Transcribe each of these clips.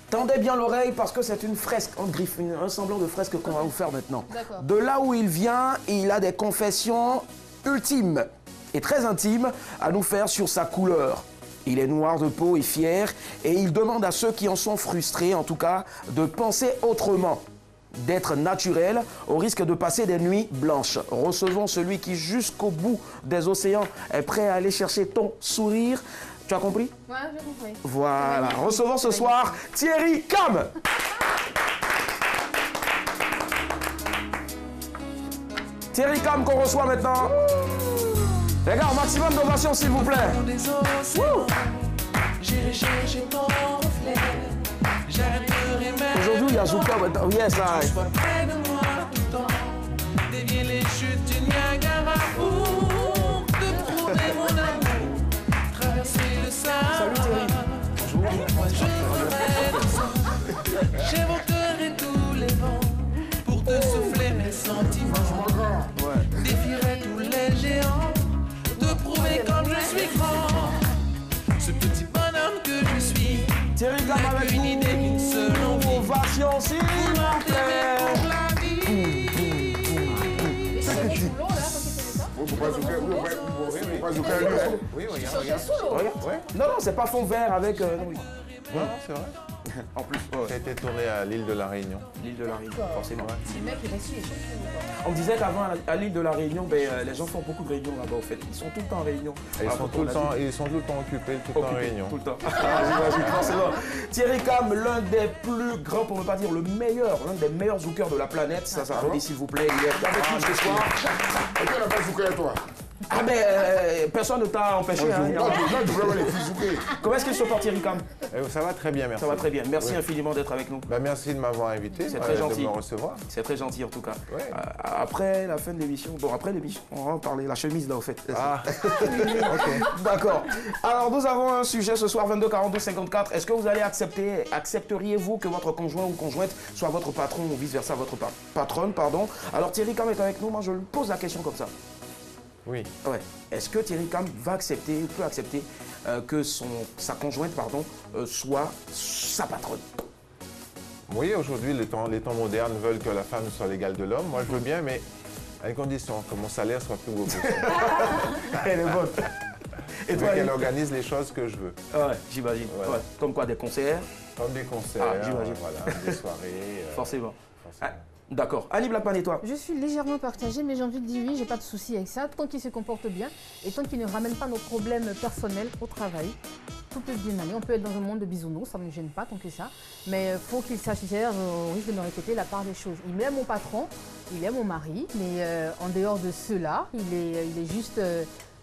Tendez bien l'oreille parce que c'est une fresque en griffe, un semblant de fresque qu'on va vous faire maintenant. De là où il vient, il a des confessions ultimes et très intimes à nous faire sur sa couleur. Il est noir de peau et fier et il demande à ceux qui en sont frustrés, en tout cas, de penser autrement, d'être naturel au risque de passer des nuits blanches. Recevons celui qui jusqu'au bout des océans est prêt à aller chercher ton sourire. Tu as compris? Ouais, j'ai compris. Voilà. Recevons ce soir Thierry Cam. Thierry Cam qu'on reçoit maintenant. Les gars, maximum d'ovation s'il vous plaît. Aujourd'hui, il y a Zouka. Yes, I. Dévier les chutes du Niagara pour te prouver mon amour. Traverser le Sahara. Salut Thierry. Je ferai le sang. J'évoquerai tous les vents pour te souffler mes sentiments. Défierai tous les géants, te prouver comme je suis grand. Ce petit bonhomme que je suis. Thierry Cam avec une idée d'une seule envie. Ovation s'il vous plaît. Oui, regarde. Non, non, c'est pas fond vert avec... Non, c'est vrai. En plus, Ça a été tourné à l'île de la Réunion. l'île de la Réunion, forcément. Le mec, il reste les champions. On me disait qu'avant, à l'île de la Réunion, les gens font beaucoup de réunions là-bas, au fait. Ils sont tout le temps en réunion. Ils sont tout le temps occupés, tout le temps en réunion. Tout le temps. J'imagine, forcément. Thierry Cam, l'un des plus grands, pour ne pas dire le meilleur, l'un des meilleurs zoukeurs de la planète. Ça redit s'il vous plaît. Il est avec nous ce soir. Et tu n'as pas zouké à toi? Ah ben, personne ne t'a empêché. Comment est-ce qu'il se porte Thierry Cam? Ça va très bien, merci. Ça va très bien. Merci infiniment d'être avec nous. Merci de m'avoir invité, C'est très gentil. de me recevoir. C'est très gentil en tout cas. Ouais. Après la fin de l'émission, on va en parler, la chemise là au fait. Ah, ok. D'accord. Alors nous avons un sujet ce soir, 22 42 54. Est-ce que vous allez accepteriez-vous que votre conjoint ou conjointe soit votre patron ou vice-versa, votre patronne, pardon. Alors Thierry Cam est avec nous, moi je lui pose la question comme ça. Oui. Ouais. Est-ce que Thierry Cam va accepter, ou peut accepter que sa conjointe, soit sa patronne? Oui, aujourd'hui, les temps modernes veulent que la femme soit l'égale de l'homme. Moi, je veux bien, mais à une condition, que mon salaire soit plus beau que ça. Elle est bonne. Et toi, qu'elle organise les choses que je veux. Ouais, j'imagine. Voilà. Ouais. Comme quoi, des concerts? Comme des concerts, voilà, des soirées. Forcément. D'accord. Ali Blackman et toi? Je suis légèrement partagée, mais j'ai envie de dire oui, j'ai pas de souci avec ça. Tant qu'il se comporte bien et tant qu'il ne ramène pas nos problèmes personnels au travail, tout peut bien aller. On peut être dans un monde de bisounours, ça ne me gêne pas tant que ça. Mais il faut qu'il sache faire, au risque de me répéter, la part des choses. Il est mon patron, il est mon mari, mais en dehors de cela, il est juste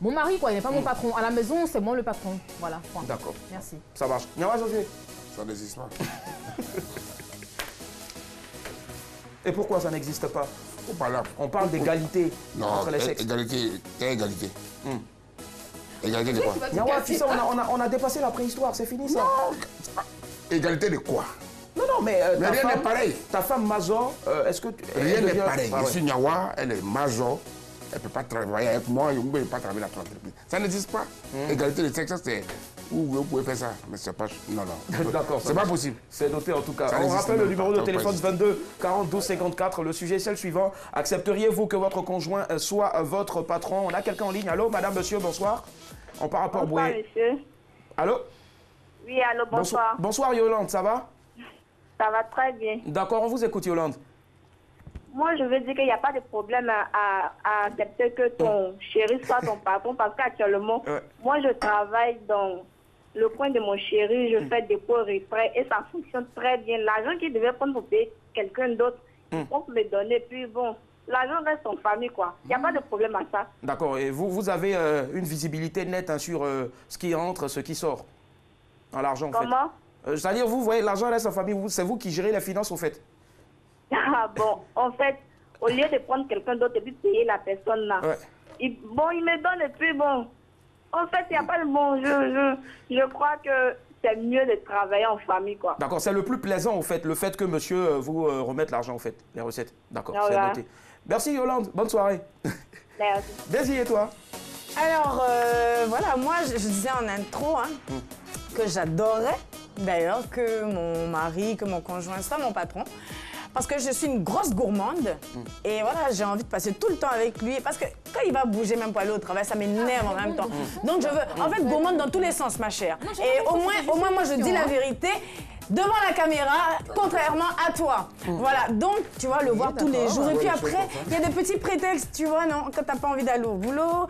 mon mari, quoi. Il n'est pas mon patron. À la maison, c'est moi le patron. Voilà. D'accord. Merci. Ça marche. Nyawa Josué? Ça n'existe pas. Et pourquoi ça n'existe pas? On parle d'égalité entre les sexes. Égalité, quelle égalité? Égalité de quoi? Nyawa, tu sais, on a dépassé la préhistoire, c'est fini ça. Non. Égalité de quoi? Non, mais rien n'est pareil. Ta femme Mazor, est-ce que... Rien n'est pareil. Je suis Nyawa, elle est Mazor. Elle ne peut pas travailler avec moi, je ne peux pas travailler dans l'entreprise. Ça n'existe pas. Égalité de sexe, c'est où vous pouvez faire ça. Mais c'est pas... Non. D'accord. C'est pas possible. C'est noté en tout cas. On rappelle le numéro de téléphone 22 42 54. Le sujet c'est le suivant. Accepteriez-vous que votre conjoint soit votre patron? On a quelqu'un en ligne. Allô, madame, monsieur, bonsoir. On part à Port-Boué. Bonsoir, monsieur. Allô? Oui, allô, bonsoir. Bonsoir, Yolande, ça va? Ça va très bien. D'accord, on vous écoute, Yolande. Moi, je veux dire qu'il n'y a pas de problème à accepter que ton chéri soit ton patron parce qu'actuellement, moi, je travaille dans le coin de mon chéri, je fais des pots retrait et ça fonctionne très bien. L'argent qu'il devait prendre pour payer quelqu'un d'autre, on peut me donner, puis bon, l'argent reste en famille, quoi. Il n'y a pas de problème à ça. D'accord, et vous avez une visibilité nette sur ce qui entre, ce qui sort dans l'argent, en fait. Comment? C'est-à-dire, vous voyez, l'argent reste en famille, c'est vous qui gérez les finances, au fait. Ah bon, en fait, au lieu de prendre quelqu'un d'autre et puis payer la personne là, il me donne et puis bon, en fait, il n'y a pas de bon, je crois que c'est mieux de travailler en famille, quoi. D'accord, c'est le plus plaisant, au fait, le fait que monsieur vous remette l'argent, au fait, les recettes. D'accord, c'est noté. Merci Yolande, bonne soirée. Merci. Daisy, et toi? Alors, voilà, moi, je disais en intro que j'adorais d'ailleurs que mon mari, que mon conjoint soit mon patron. Parce que je suis une grosse gourmande et voilà, j'ai envie de passer tout le temps avec lui. Parce que quand il va bouger même pour aller au travail, ça m'énerve en même temps. Donc je veux, en fait, gourmande dans tous les sens, ma chère. Et au moins, moi, je dis la vérité. Devant la caméra, contrairement à toi. Voilà, donc tu vas le voir tous les jours. Et puis après, il y a des petits prétextes, tu vois, non, quand t'as pas envie d'aller au boulot,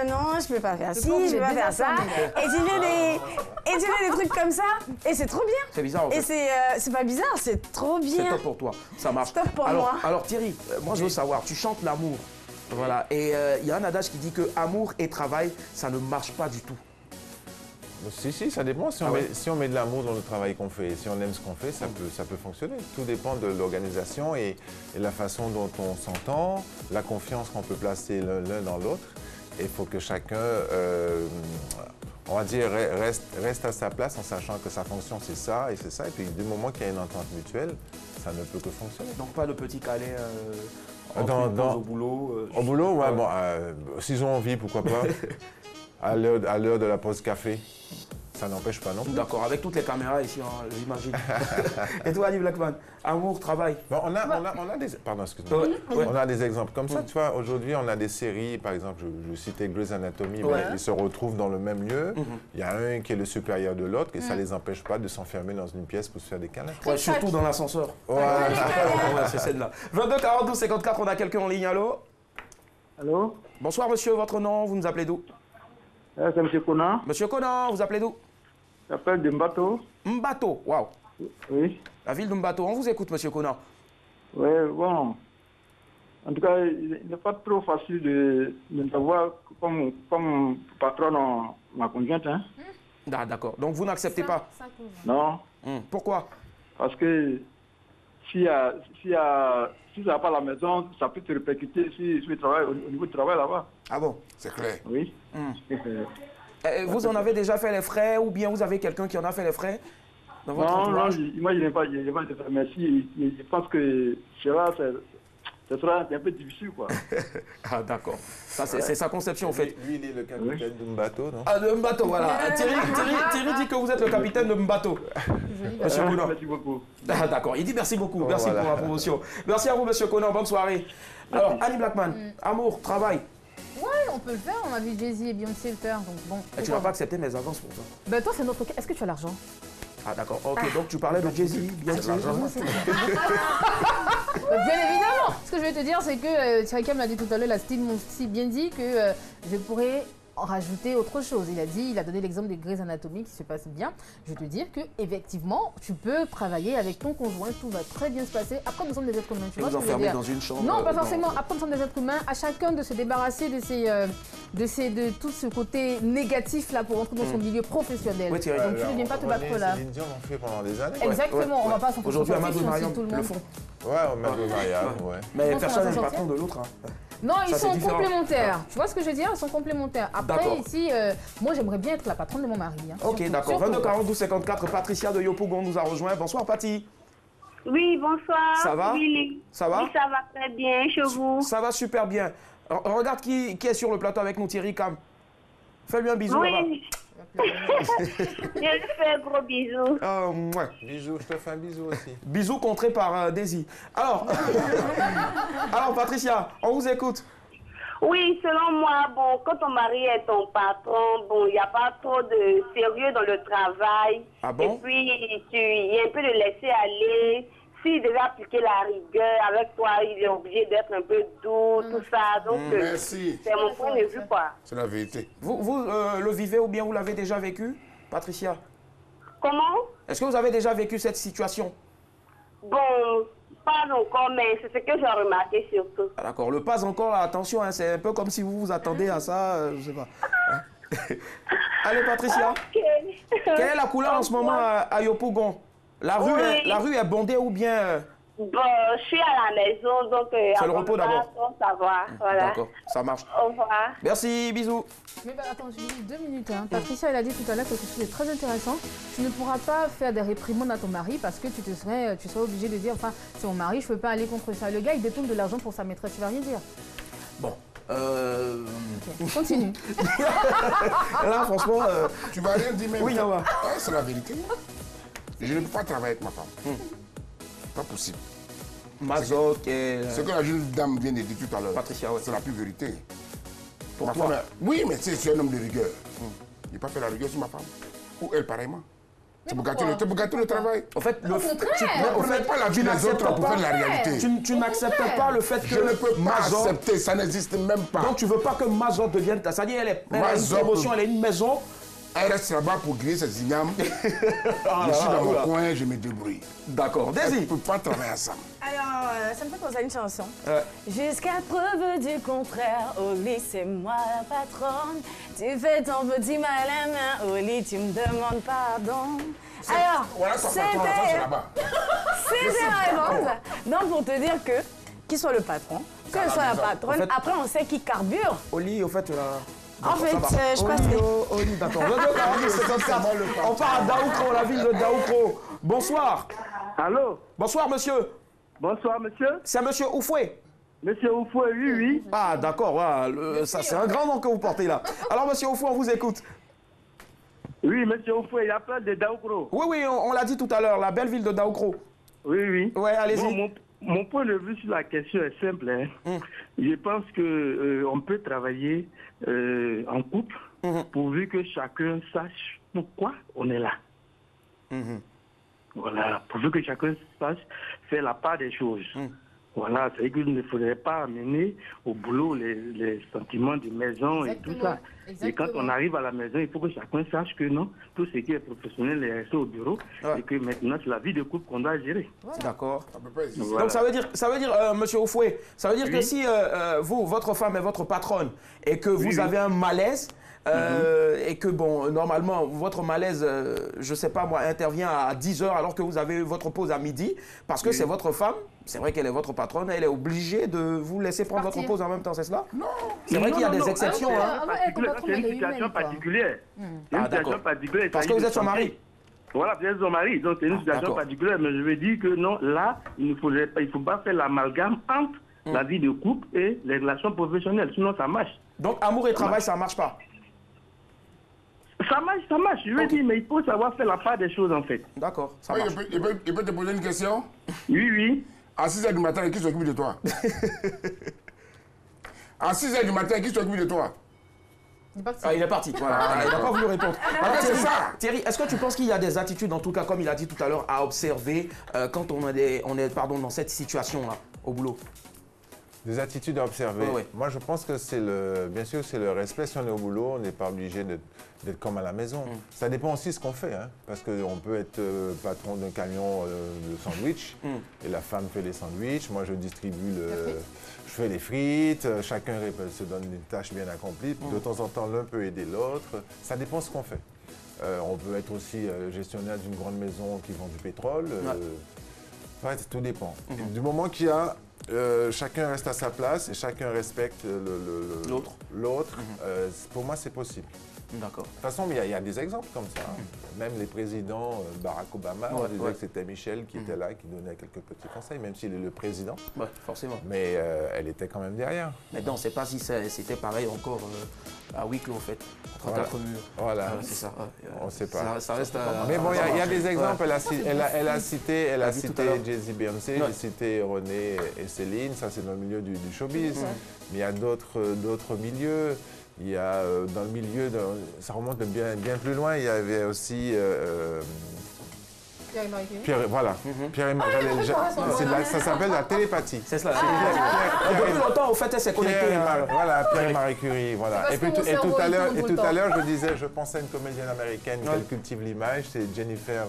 non, je peux pas faire ci, je peux pas faire ça. Et tu fais des trucs comme ça, et c'est trop bien. C'est bizarre en fait. Et c'est pas bizarre, c'est trop bien. C'est top pour toi, ça marche. C'est top pour moi. Alors Thierry, moi je veux savoir, tu chantes l'amour. Voilà, et il y a un adage qui dit que amour et travail, ça ne marche pas du tout. Si, ça dépend. Si on met de l'amour dans le travail qu'on fait, si on aime ce qu'on fait, ça peut fonctionner. Tout dépend de l'organisation et la façon dont on s'entend, la confiance qu'on peut placer l'un dans l'autre. Et il faut que chacun, on va dire, reste à sa place en sachant que sa fonction, c'est ça et c'est ça. Et puis du moment qu'il y a une entente mutuelle, ça ne peut que fonctionner. Donc pas de petit calais au boulot Au boulot, ouais, bon, s'ils ont envie, pourquoi pas. À l'heure de la pause café, ça n'empêche pas non plus. D'accord, avec toutes les caméras ici, hein, j'imagine. Et toi, Ali Blackman, amour, travail. Bon, on a des... Pardon, excuse-moi. On a des exemples comme ça. Tu vois, aujourd'hui, on a des séries, par exemple, je citais Grey's Anatomy, mais ils se retrouvent dans le même lieu. Il y a un qui est le supérieur de l'autre et ça ne les empêche pas de s'enfermer dans une pièce pour se faire des câlins. Ouais, surtout dans l'ascenseur. Ouais, c'est celle-là. 22 42 54, on a quelqu'un en ligne, allô? Allô? Bonsoir monsieur, votre nom, vous nous appelez d'où? C'est M. Conan. Monsieur Conan, vous appelez d'où? J'appelle de Mbato. Mbato, waouh. Oui. La ville de Mbato, on vous écoute monsieur Conan. Oui, bon. En tout cas, il n'est pas trop facile de savoir comme patron ma conjointe. Hein. Ah, d'accord, donc vous n'acceptez pas? Non. Pourquoi? Parce que si ça va pas à la maison, ça peut te répercuter sur le travail, au niveau du travail là-bas. Ah bon? C'est clair. Oui. Vous en avez déjà fait les frais ou bien vous avez quelqu'un qui en a fait les frais dans votre entourage? Non, moi je n'ai pas de frais, mais si, je pense que cela, ce sera un peu difficile, quoi. Ah d'accord, c'est sa conception en fait. Lui, il est le capitaine de Mbato, non? Ah, de Mbato, voilà. Thierry dit que vous êtes le capitaine de Mbato. Monsieur Conan. Merci beaucoup. Ah, d'accord, il dit merci beaucoup, merci pour la promotion. Merci à vous monsieur Conan, bonne soirée. Alors, Ali Blackman, amour, travail. Ouais, on peut le faire, on a vu Jay-Z et Beyoncé le faire, donc bon. Et tu vas pas accepter mes avances pour ça? Ben toi c'est notre cas, est-ce que tu as l'argent? Ah d'accord, ok, donc tu parlais de Jay-Z, Beyoncé. Bien évidemment. Ce que je vais te dire, c'est que Thierry Cam l'a dit tout à l'heure, il a si bien dit que je pourrais en rajouter autre chose. Il a donné l'exemple des Grey's Anatomy qui se passe bien. Je vais te dire que effectivement, tu peux travailler avec ton conjoint, tout va très bien se passer. Après, nous sommes des êtres humains. Tu vois ce que je veux dire? Dans une chambre. Non, pas forcément. Après, nous sommes des êtres humains. À chacun de se débarrasser de tout ce côté négatif là pour entrer dans son milieu professionnel. Oui, Thierry. Donc tu ne viens pas te battre là. Les Indiens l'ont fait pendant des années. Exactement. On va pas s'en Aujourd'hui, Amadou et Mariam le font. Ouais, Amadou et Mariam, ouais. Mais personne n'est le patron de l'autre. Non, ils sont différent. complémentaires. Tu vois ce que je veux dire? Ils sont complémentaires. Après, ici, moi, j'aimerais bien être la patronne de mon mari. Hein. Ok, d'accord. 22 42 54, Patricia de Yopougon nous a rejoint. Bonsoir, Patty. Oui, bonsoir. Ça va? Oui, ça va? Oui, ça va très bien. Chez vous? Ça va super bien. Alors, regarde qui est sur le plateau avec nous, Thierry Cam. Fais-lui un bisou là-bas. Je lui fais un gros bisou. Ouais. Bisous, je te fais un bisou aussi. Bisous contré par Daisy. Alors, Patricia, on vous écoute. Oui, selon moi, bon, quand ton mari est ton patron, bon, il n'y a pas trop de sérieux dans le travail. Ah bon? Et puis, il y a un peu de laisser aller. S'il devait appliquer la rigueur avec toi, il est obligé d'être un peu doux, tout ça. Donc, merci. C'est mon point de vue, quoi. C'est la vérité. Vous le vivez ou bien vous l'avez déjà vécu, Patricia? Comment? Est-ce que vous avez déjà vécu cette situation? Bon, pas encore, mais c'est ce que j'ai remarqué surtout. Ah, d'accord, le pas encore, attention, hein, c'est un peu comme si vous vous attendez à ça, je sais pas. Allez, Patricia. Okay. Quelle est la couleur en ce moment à Yopougon? La rue est bondée ou bien... Bon, je suis à la maison, donc... C'est le repos d'abord. Ça va, voilà. D'accord, ça marche. Au revoir. Merci, bisous. Mais bah, attends, je dis 2 minutes. Hein. Patricia, elle a dit tout à l'heure quelque chose de très intéressant. Tu ne pourras pas faire des réprimandes à ton mari parce que tu serais obligé de dire, enfin, c'est mon mari, je ne peux pas aller contre ça. Le gars, il détourne de l'argent pour sa maîtresse, tu vas rien dire. Bon. Okay. Continue. Là, franchement... Tu vas rien dire même. Oui, Yawa. C'est la vérité. Je ne peux pas travailler avec ma femme. Pas possible. Mazoc et... Ce que la jeune dame vient de dire tout à l'heure, Patricia, ouais. c'est la pure vérité. Pour Ma toi. femme, oui, mais c'est un homme de rigueur. Il n'a pas fait la rigueur sur ma femme. Ou elle, pareillement. C'est pour gâter le travail. En fait, ne prenez pas la vie des autres pour faire la réalité. Tu n'acceptes pas le fait que Je ne peux pas Mazoc... accepter, ça n'existe même pas. Donc tu veux pas que Mazoc devienne... C'est-à-dire elle a une promotion, elle a une maison... Elle reste là-bas pour griller ses ignames. Je suis dans mon coin, je me débrouille. D'accord. On ne peut pas travailler ensemble. Alors, ça me fait penser à une chanson. Jusqu'à preuve du contraire, au lit, c'est moi la patronne. Tu fais ton petit malin, au lit, tu me demandes pardon. Alors, voilà, c'était ma réponse. Donc, pour te dire que, qui soit le patron, que soit la patronne, en fait, après, on sait qui carbure. Au lit, au fait, En fait, je passais. Au lit, d'accord. On part à Daoukro, la ville de Daoukro. Bonsoir. Allô? Bonsoir, monsieur. Bonsoir, monsieur. C'est monsieur Oufoué. Monsieur Oufoué, oui, oui. Ah, d'accord. Voilà, ça, c'est un grand nom que vous portez là. Alors, monsieur Oufoué, on vous écoute. Oui, monsieur Oufoué, il appelle de Daoukro. Oui, on l'a dit tout à l'heure, la belle ville de Daoukro. Oui, oui. Ouais, allez-y. Bon, mon point de vue sur la question est simple. Hein. Je pense qu'on peut travailler en couple pourvu que chacun sache pourquoi on est là. Voilà, pourvu que chacun sache faire la part des choses. Voilà, c'est-à-dire qu'il ne faudrait pas amener au boulot les sentiments de maison. Exactement. Et tout ça. Exactement. Et quand on arrive à la maison, il faut que chacun sache que non, tout ce qui est professionnel est resté au bureau et que maintenant c'est la vie de couple qu'on doit gérer. Voilà. D'accord. Voilà. Donc ça veut dire monsieur Oufoué, ça veut dire que si vous, votre femme est votre patronne et que vous avez un malaise, et que, bon, normalement, votre malaise, je sais pas moi, intervient à 10h alors que vous avez votre pause à midi, parce que c'est votre femme, c'est vrai qu'elle est votre patronne, elle est obligée de vous laisser prendre votre pause en même temps, c'est cela? Non. C'est vrai qu'il y a des exceptions. C'est une situation particulière. C'est une situation particulière. Parce que vous êtes son mari. Voilà, vous êtes son mari, donc c'est une situation particulière, mais je veux dire que non, là, il ne faut pas faire l'amalgame entre la vie de couple et les relations professionnelles, sinon ça marche. Donc amour et travail, ça marche pas? Ça marche, je veux dire, mais il faut savoir faire la part des choses en fait. D'accord, ça marche. Il peut te poser une question? Oui, oui. À 6h du matin, qui s'occupe de toi? À 6h du matin, qui s'occupe de toi? Il est parti. Voilà. Il n'a pas voulu répondre. Alors, Thierry, est-ce que tu penses qu'il y a des attitudes, en tout cas, comme il a dit tout à l'heure, à observer quand on est dans cette situation-là, au boulot? Des attitudes à observer. Oui. Moi, je pense que bien sûr, c'est le respect. Si on est au boulot, on n'est pas obligé d'être comme à la maison. Ça dépend aussi de ce qu'on fait, hein, parce qu'on peut être patron d'un camion de sandwich et la femme fait les sandwichs. Moi, je distribue je fais les frites. Chacun se donne une tâche bien accomplie. De temps en temps, l'un peut aider l'autre. Ça dépend de ce qu'on fait. On peut être aussi gestionnaire d'une grande maison qui vend du pétrole. Tout dépend. Du moment qu'il y a chacun reste à sa place et chacun respecte l'autre. Pour moi, c'est possible. D'accord. De toute façon, il y a des exemples comme ça. Même les présidents, Barack Obama, on disait que c'était Michelle qui était là, qui donnait quelques petits conseils, même s'il est le président. Ouais, forcément. Mais elle était quand même derrière. Mais non, on ne sait pas si c'était pareil encore à huis clos, en fait, entre quatre murs. Voilà. C'est ça. On ne sait pas. Ça reste Mais bon, il y a des exemples. Elle a cité Jay-Z, Beyoncé, j'ai cité René et Céline. Ça, c'est dans le milieu du showbiz. Mais il y a d'autres milieux. Il y a dans le milieu, ça remonte bien plus loin, il y avait aussi Pierre-Marie Curie. Pierre-Marie, ça s'appelle la télépathie. C'est cela. Depuis longtemps, au fait, elle s'est connectée. Voilà, Pierre-Marie Curie. Voilà. Et tout à l'heure, je disais, je pensais à une comédienne américaine qui cultive l'image, c'est Jennifer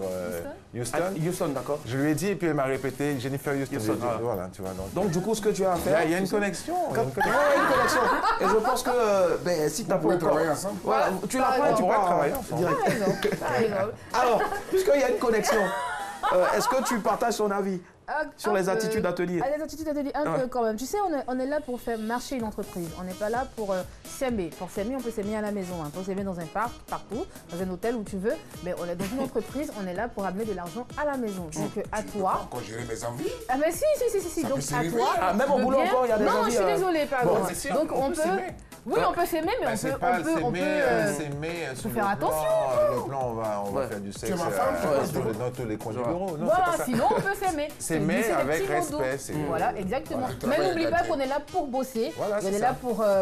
Houston. D'accord. Je lui ai dit, et puis elle m'a répété, Jennifer Houston. Voilà, tu vois. Donc, du coup, ce que tu as à faire. Il y a une connexion. Il y a une connexion. Et je pense que si tu as pas travailler ensemble. Tu l'apprends, on pourrait travailler ensemble. Alors, puisqu'il y a une connexion, est-ce que tu partages son avis sur les attitudes à tenir? Les attitudes à tenir, un peu quand même. Tu sais, on est là pour faire marcher une entreprise. On n'est pas là pour s'aimer. Pour s'aimer, on peut s'aimer à la maison. On peut s'aimer dans un parc, partout, dans un hôtel où tu veux. Mais on est dans une entreprise, on est là pour amener de l'argent à la maison. Donc à toi... Quand gérer mes envies. Ah mais si. Donc à toi... Même au boulot encore, il y a des envies. Non, je suis désolée, pardon. Donc on peut... Oui, on peut s'aimer, mais on peut s'aimer, faire attention. Le plan, va faire du sexe dans tous les coins du bureau. Non, voilà, sinon on peut s'aimer. S'aimer avec respect. Voilà, exactement. Mais n'oublie pas qu'on est là pour bosser. Voilà, on est là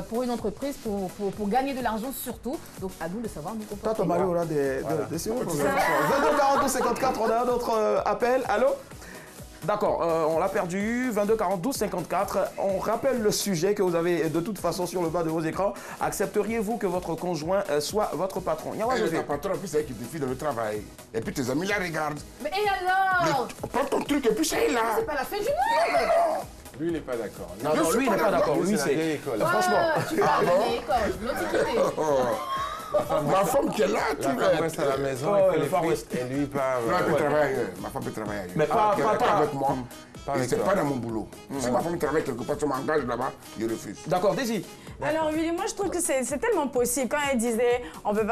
pour une entreprise, pour gagner de l'argent surtout. Donc à nous de savoir nous comporter. Toi, ton mari aura des séances. 22 42 54, on a un autre appel. Allô? D'accord, on l'a perdu, 22 42 54. On rappelle le sujet que vous avez de toute façon sur le bas de vos écrans. Accepteriez-vous que votre conjoint soit votre patron? Ta patron, puis c'est qui te file dans le travail. Et puis tes amis la regardent. Mais et alors? Prends ton truc et puis ça est là. C'est pas la fin du monde. Lui, il n'est pas d'accord. Non, lui, il n'est pas d'accord. Lui, c'est vieille école. Franchement. Tu parles de vieille école, l'antiquité. Ma femme qui est là, tu reste à la maison, et lui part. Ma femme peut travailler ailleurs. Mais pas avec moi. C'est pas dans mon boulot. Si ma femme travaille quelque part, tu m'engages là-bas, je refuse. D'accord, Daisy. Alors, Willy, moi, je trouve que c'est tellement possible. Quand elle disait, on va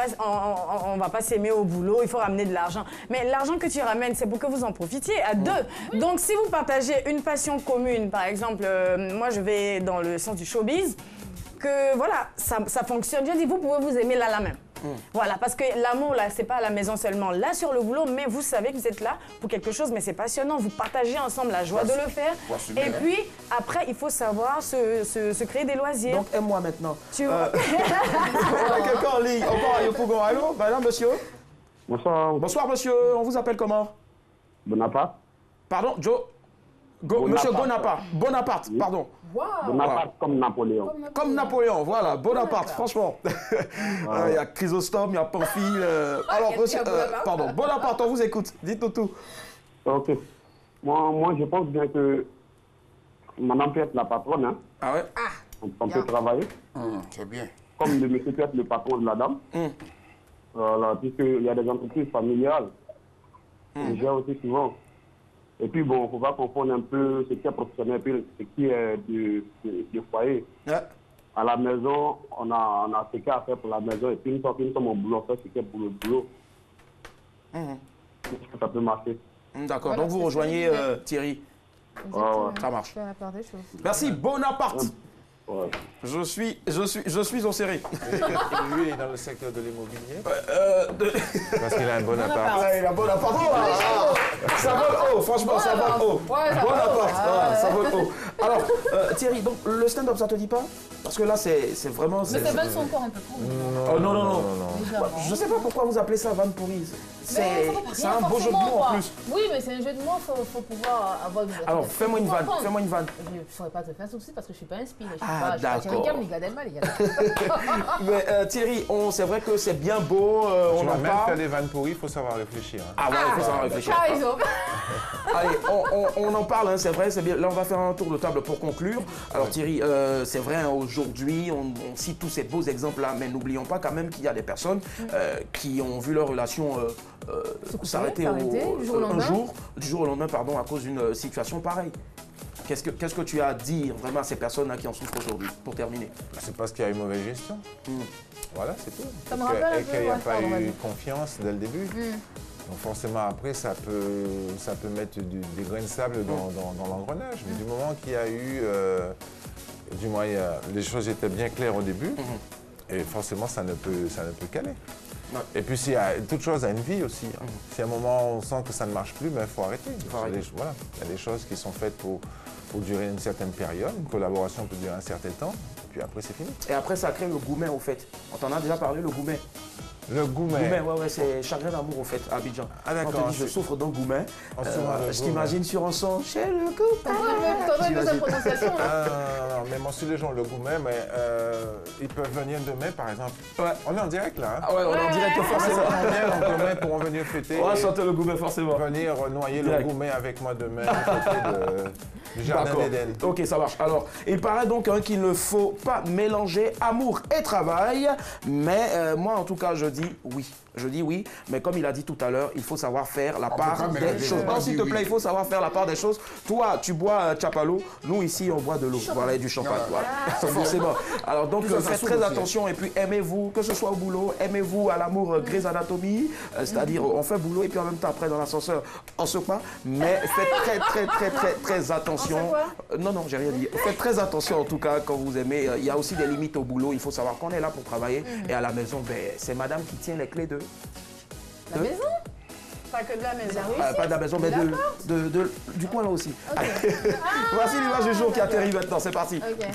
pas s'aimer au boulot, il faut ramener de l'argent. Mais l'argent que tu ramènes, c'est pour que vous en profitiez à deux. Oui. Donc, si vous partagez une passion commune, par exemple, moi, je vais dans le sens du showbiz, que voilà, ça fonctionne. Je dis, vous pouvez vous aimer là même. Voilà, parce que l'amour, là, c'est pas à la maison seulement, là sur le boulot, mais vous savez que vous êtes là pour quelque chose, mais c'est passionnant. Vous partagez ensemble la joie de le faire. Et puis, après, il faut savoir se créer des loisirs. Donc, aime-moi maintenant. Tu vois. On a quelqu'un en ligne. Encore à Yopougon. Allô, madame, monsieur? Bonsoir. Bonsoir, monsieur. On vous appelle comment? Bonaparte. Pardon, Joe? Monsieur Bonaparte. Bonaparte, oui. Pardon. Wow. Bonaparte comme Napoléon. Comme Napoléon, voilà, Bonaparte, franchement. Il y a Chrysostome, il y a Pamphile. Alors, monsieur, pardon, Bonaparte, on vous écoute. Dites-nous tout. Ok. Moi, je pense bien que madame peut être la patronne. Hein. Ah ouais? On peut travailler. C'est bien. Comme le monsieur peut être le patron de la dame. Voilà, puisqu'il y a des entreprises familiales. On gère aussi souvent. Et puis bon, il ne faut pas confondre un peu ce qui est professionnel et ce qui est du foyer. Yeah. À la maison, on a ce qu'il y a à faire pour la maison. Et puis une fois que nous sommes au boulot, on fait ce qu'il y a pour le boulot. Ça peut marcher. D'accord, voilà, donc vous rejoignez Thierry. Ça marche. Merci, Bonaparte. Ouais. Je suis en série. Et lui, il est dans le secteur de l'immobilier. Parce qu'il a un bon appart. Il a un bon appart. Ça vole haut, franchement, ça vole haut. Bon appart, ça vole haut. Alors, Thierry, donc le stand-up, ça te dit pas? Parce que là, c'est vraiment... Mais tes vannes sont encore un peu pourries. Non. Je sais pas pourquoi vous appelez ça vanne pourrie. C'est un beau jeu de mots en plus. Oui, mais c'est un jeu de mots, il faut pouvoir avoir... Alors, fais-moi une vanne. Je ne saurais pas te faire souci parce que je ne suis pas inspirée. Ah, d'accord. Mais Thierry, c'est vrai que c'est bien beau, on en parle. Même faire des vannes pourries, il faut savoir réfléchir. Ah ouais, il faut savoir réfléchir. Allez, on en parle, hein, c'est vrai, c'est bien. Là, on va faire un tour de table pour conclure. Alors Thierry, c'est vrai, hein, aujourd'hui, on cite tous ces beaux exemples-là, mais n'oublions pas quand même qu'il y a des personnes qui ont vu leur relation s'arrêter du jour au lendemain, à cause d'une situation pareille. Qu'est-ce que tu as à dire vraiment à ces personnes qui en souffrent aujourd'hui, pour terminer? C'est parce qu'il y a une mauvaise gestion. Voilà, c'est tout. Et qu'il n'y a pas eu confiance dès le début. Donc forcément, après, ça peut mettre des grains de sable dans l'engrenage. Mais du moment qu'il y a eu... du moins, les choses étaient bien claires au début. Et forcément, ça ne peut qu'aller. Et puis, toute chose a une vie aussi. Si à un moment, on sent que ça ne marche plus, il faut arrêter. Voilà. Il y a des choses qui sont faites pour durer une certaine période. Une collaboration peut durer un certain temps. Et puis après, c'est fini. Et après, ça crée le goumet, au fait. On t'en a déjà parlé, le goumet. Le goumet. Ouais, c'est chagrin d'amour, au fait, à Abidjan. Ah, d'accord. On te dit, je souffre d'un goumet. Je t'imagine sur un son, chez le copain. Non, mais moi, si les gens le goumet, mais ils peuvent venir demain, par exemple. Ouais. On est en direct, là. Ah ouais, on est en direct, forcément. On vient demain pour venir fêter. On va chanter le goumet, forcément. Venir noyer le goumet avec moi demain, du jardin d'Éden. Ok, ça marche. Alors, il paraît donc qu'il ne faut pas mélanger amour et travail. Mais moi, en tout cas, je dis oui. Je dis oui, mais comme il a dit tout à l'heure, il faut savoir faire la part des choses. Non, s'il te plaît, il faut savoir faire la part des choses. Toi, tu bois Chapalo, nous ici, on boit de l'eau. Voilà, et du champagne. Voilà. Forcément. Alors donc, faites très attention et puis aimez-vous, que ce soit au boulot, aimez-vous à l'amour Grey's Anatomy, c'est-à-dire on fait boulot et puis en même temps après dans l'ascenseur, on se pas. Mais faites très attention. Non, j'ai rien dit. Faites très attention en tout cas quand vous aimez. Il y a aussi des limites au boulot. Il faut savoir qu'on est là pour travailler et à la maison, c'est madame qui tient les clés de... La maison? pas que de la maison. Pas de la maison, mais du coin là aussi. Okay. Voici l'image du jour qui atterrit maintenant, c'est parti. Okay.